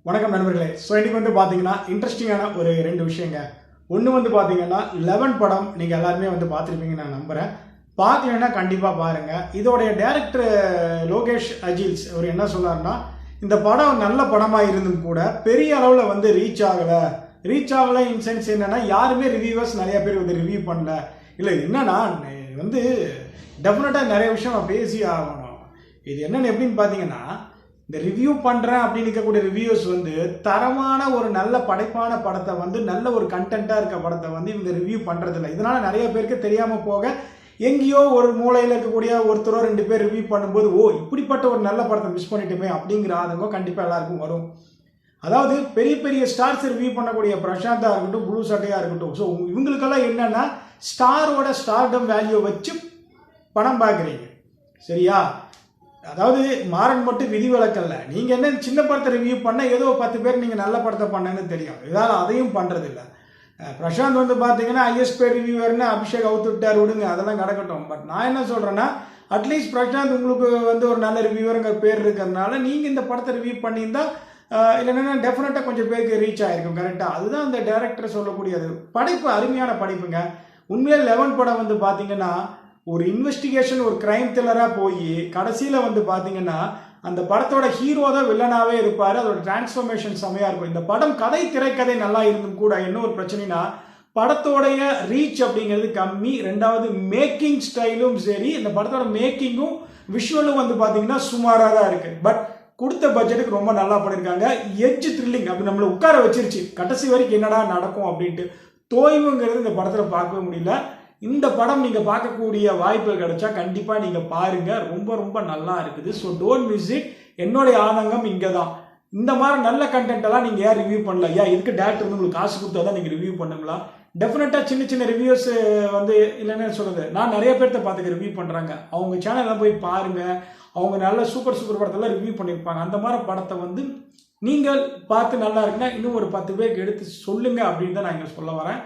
வணக்கம் நண்பர்களே. ஸோ இன்றைக்கி வந்து பார்த்தீங்கன்னா இன்ட்ரெஸ்டிங்கான ஒரு ரெண்டு விஷயங்க. ஒன்று வந்து பார்த்தீங்கன்னா 11 படம் நீங்கள் எல்லாருமே வந்து பார்த்துருப்பீங்கன்னு நான் நம்புகிறேன். பார்க்கலன்னா கண்டிப்பாக பாருங்கள். இதோடைய டைரக்டர் லோகேஷ் அஜில்ஸ் அவர் என்ன சொன்னார்னா, இந்த படம் நல்ல படமாக இருந்தும் கூட பெரிய அளவில் வந்து ரீச் ஆகலை இன் சென்ஸ் என்னென்னா, யாருமே ரிவ்யூவர்ஸ் நிறைய பேர் வந்து ரிவ்யூ பண்ணல. இல்லை என்னன்னா வந்து டெஃபினட்டாக நிறைய விஷயம் நான் பேசி ஆகணும். இது என்னென்னு எப்படின்னு பார்த்தீங்கன்னா, இந்த ரிவ்யூ பண்ணுறேன் அப்படின்னு இருக்கக்கூடிய ரிவ்யூஸ் வந்து தரமான ஒரு நல்ல படைப்பான படத்தை வந்து நல்ல ஒரு கண்டென்ட்டாக இருக்க படத்தை வந்து இவங்க ரிவ்யூ பண்ணுறதில்ல. இதனால் நிறைய பேருக்கு தெரியாமல் போக எங்கேயோ ஒரு மூலையில் இருக்கக்கூடிய ஒருத்தரோ 2 பேர் ரிவ்யூ பண்ணும்போது இப்படிப்பட்ட ஒரு நல்ல படத்தை மிஸ் பண்ணிட்டோமே அப்படிங்கிற ஆதங்கம் கண்டிப்பாக எல்லாருக்கும் வரும். அதாவது பெரிய பெரிய ஸ்டார்ஸ் ரிவ்யூ பண்ணக்கூடிய பிரசாந்தாக இருக்கட்டும், ப்ளூ சட்டையாக இருக்கட்டும், ஸோ இவங்களுக்கெல்லாம் என்னென்னா ஸ்டாரோட ஸ்டார்டம் வேல்யூ வச்சு படம் பார்க்குறீங்க, சரியா? அதாவது மாறன் மட்டும் விதிவிலக்கல்ல. நீங்கள் என்ன சின்ன படத்தை ரிவ்யூ பண்ணால் ஏதோ 10 பேர் நீங்கள் நல்ல படத்தை பண்ணேன்னு தெரியும். இதால் அதையும் பண்ணுறதில்ல. பிரசாந்த் வந்து பார்த்தீங்கன்னா ஐஎஸ் பேர் ரிவ்யூவர்னு அபிஷேக் அவுத்து விட்டார், விடுங்க, அதெல்லாம் கிடக்கட்டும். பட் நான் என்ன சொல்கிறேன்னா, அட்லீஸ்ட் பிரசாந்த் உங்களுக்கு வந்து ஒரு நல்ல ரிவ்யூவருங்கிற பேர் இருக்கிறதுனால நீங்கள் இந்த படத்தை ரிவ்யூ பண்ணியிருந்தால் இல்லைன்னா டெஃபினட்டாக கொஞ்சம் பேருக்கு ரீச் ஆகிருக்கும். கரெக்டாக அதுதான் அந்த டைரக்டர் சொல்லக்கூடியது. படைப்பு அருமையான படைப்புங்க. உண்மையாக 11 படம் வந்து பார்த்தீங்கன்னா ஒரு இன்வெஸ்டிகேஷன், ஒரு கிரைம் த்ரில்லராக போய் கடைசியில் வந்து பார்த்தீங்கன்னா அந்த படத்தோட ஹீரோ தான் வில்லனாகவே இருப்பார். அதோட டிரான்ஸ்ஃபர்மேஷன் செமையாக இருக்கும். இந்த படம் திரைக்கதை நல்லா இருந்தும் கூட என்ன ஒரு பிரச்சனைனா, படத்தோடைய ரீச் அப்படிங்கிறது கம்மி. ரெண்டாவது மேக்கிங் ஸ்டைலும் சரி, இந்த படத்தோட மேக்கிங்கும் விஷுவலும் வந்து பார்த்தீங்கன்னா சுமாராக தான் இருக்குது. பட் கொடுத்த பட்ஜெட்டுக்கு ரொம்ப நல்லா பண்ணியிருக்காங்க. எட்ஜ் த்ரில்லிங் அப்படி நம்மளை உட்கார வச்சிருச்சு. கடைசி வரைக்கும் என்னடா நடக்கும் அப்படின்ட்டு தோய்வுங்கிறது இந்த படத்தில் பார்க்கவே முடியல. இந்த படம் நீங்கள் பார்க்கக்கூடிய வாய்ப்பு கிடைச்சா கண்டிப்பாக நீங்கள் பாருங்கள். ரொம்ப ரொம்ப நல்லா இருக்குது. So don't miss it. என்னுடைய ஆதங்கம் இங்கே தான். இந்த மாதிரி நல்ல கண்டென்ட்டெல்லாம் நீங்கள் ஏன் ரிவ்யூ பண்ணல? இதுக்கு டேரக்டர் வந்து உங்களுக்கு காசு கொடுத்தா தான் நீங்கள் ரிவ்யூ பண்ணுங்களா? டெஃபினட்டாக சின்ன சின்ன ரிவ்யூஸ் வந்து இல்லைன்னு சொல்கிறது. நான் நிறைய பேர்த்த பார்த்துக்க ரிவ்யூ பண்ணுறாங்க. அவங்க சேனலில் போய் பாருங்கள். அவங்க நல்ல சூப்பர் படத்தெல்லாம் ரிவ்யூ பண்ணியிருப்பாங்க. அந்த மாதிரி படத்தை வந்து நீங்கள் பார்த்து நல்லா இருக்குன்னா இன்னும் ஒரு 10 பேருக்கு எடுத்து சொல்லுங்கள் அப்படின்னு தான் நான் இங்கே சொல்ல வரேன்.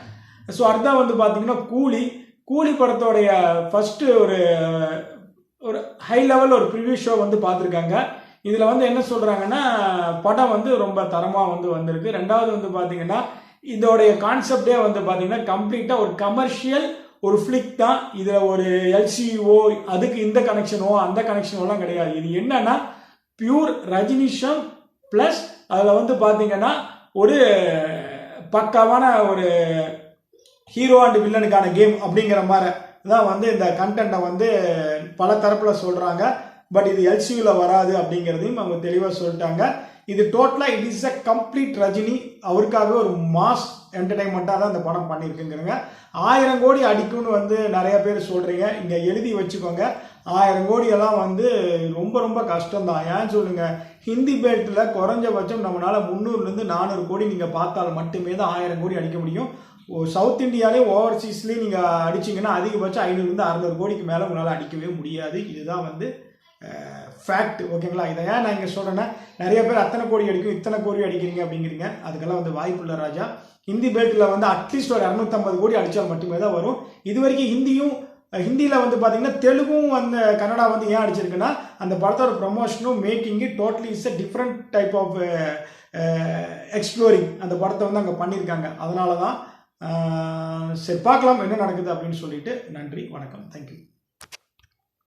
ஸோ அடுத்தா வந்து பார்த்தீங்கன்னா கூலி படத்தோடைய ஃபஸ்ட்டு ஒரு ஹை லெவல் ஒரு ப்ரிவியூ ஷோ வந்து பார்த்துருக்காங்க. இதில் வந்து என்ன சொல்கிறாங்கன்னா, படம் வந்து ரொம்ப தரமாக வந்து வந்திருக்கு. ரெண்டாவது வந்து பார்த்தீங்கன்னா இதோடைய கான்செப்டே வந்து பார்த்தீங்கன்னா கம்ப்ளீட்டாக ஒரு கமர்ஷியல் ஒரு ஃப்ளிக் தான். இதில் ஒரு எல்சிஓ அதுக்கு இந்த கனெக்ஷனோ அந்த கனெக்ஷனோலாம் கிடையாது. இது என்னன்னா பியூர் ரஜினிஷம் ப்ளஸ் அதில் வந்து பார்த்தீங்கன்னா ஒரு பக்காவான ஒரு ஹீரோ அண்ட் வில்லனுக்கான கேம் அப்படிங்கிற மாதிரி தான் வந்து இந்த கண்டென்ட்டை வந்து பல தரப்பில் சொல்கிறாங்க. பட் இது எல்சியூவில் வராது அப்படிங்கிறதையும் அவங்க தெளிவாக சொல்லிட்டாங்க. இது டோட்டலாக it is a complete Rajini. அவருக்காகவே ஒரு மாஸ் என்டர்டைன்மெண்ட்டாக தான் இந்த படம் பண்ணியிருக்குங்கிறங்க. 1000 கோடி அடிக்கும்னு வந்து நிறைய பேர் சொல்கிறீங்க. இங்கே எழுதி வச்சுக்கோங்க. 1000 கோடியெல்லாம் வந்து ரொம்ப ரொம்ப கஷ்டம்தான். ஏன் சொல்லுங்கள், ஹிந்தி பெல்ட்டில் குறைஞ்சபட்சம் நம்மளால் 300 - 400 கோடி நீங்கள் பார்த்தால் மட்டுமே தான் 1000 கோடி அடிக்க முடியும். சவுத் இந்தியாலே ஓவர்சீஸ்லேயும் நீங்கள் அடிச்சிங்கன்னா அதிகபட்சம் 500 - 600 கோடிக்கு மேலே உங்களால் அடிக்கவே முடியாது. இதுதான் வந்து ஃபேக்ட், ஓகேங்களா? இதை ஏன் நான் இங்கே சொல்கிறேன்னா, நிறைய பேர் அத்தனை கோடி அடிக்கும் இத்தனை கோடி அடிக்கிறீங்க அப்படிங்கிறீங்க. அதுக்கெல்லாம் வந்து வாய்ப்பு இல்லை ராஜா. ஹிந்தி பெல்ட்டில் வந்து அட்லீஸ்ட் ஒரு 250 கோடி அடித்தால் மட்டுமே தான் வரும். இது வரைக்கும் ஹிந்தியில் வந்து பார்த்தீங்கன்னா தெலுங்கும் வந்து கன்னடா வந்து ஏன் அடிச்சிருக்குன்னா, அந்த படத்தோட ப்ரமோஷனும் மேக்கிங்கு totally is a different type of exploring அந்த படத்தை வந்து அங்கே பண்ணியிருக்காங்க. அதனால தான் சரி, பார்க்கலாம் என்ன நடக்குது அப்படின்னு சொல்லிட்டு. நன்றி, வணக்கம், தேங்க்யூ.